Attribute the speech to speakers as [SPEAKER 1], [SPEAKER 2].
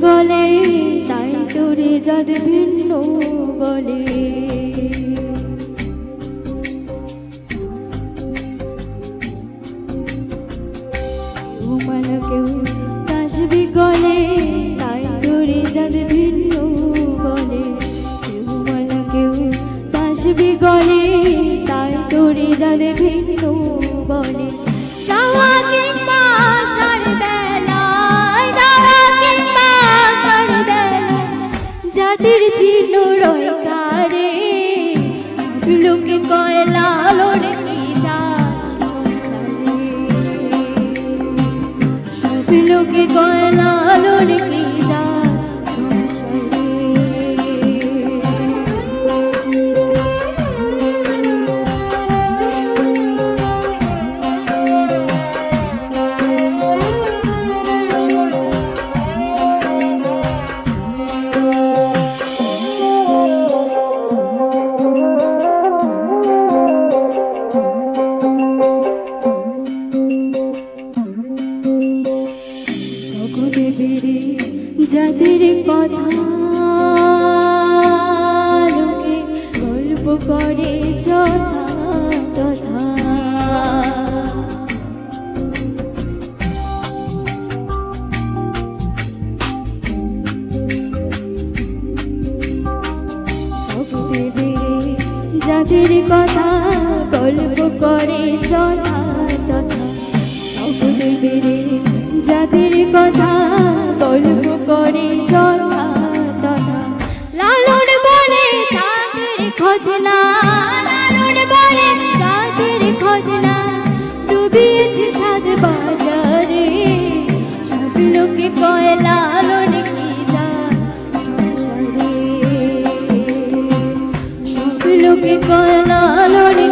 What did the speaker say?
[SPEAKER 1] গলে তাই তোরে যাদ ভিন্ন বলে কেউ কাশবি গলে তাই তোরে যাদ ভিন্ন বলে কেউ কাশবি গলে তাই তোরে যাদ ভিন্ন বলে চাওয়া কিংবা যাদের চিহ্ন রয় কারে সব লোকে কয় লালন কি যা সংসারে সব লোকে কয় লালন কি যা সংসারে যাদের কথা লোকে গল্প করে যথা তথা যাদের কথা গল্প করে যথা তথা যাদের কথা গল্প করে যথা তথা লালন বলে তাদের খতনা লালন বলে তাদের খতনা ডুবিয়েছে সাজ বাজারে সব লোকে কয় লালন কি যা সংসারে সব লোকে কয় লালন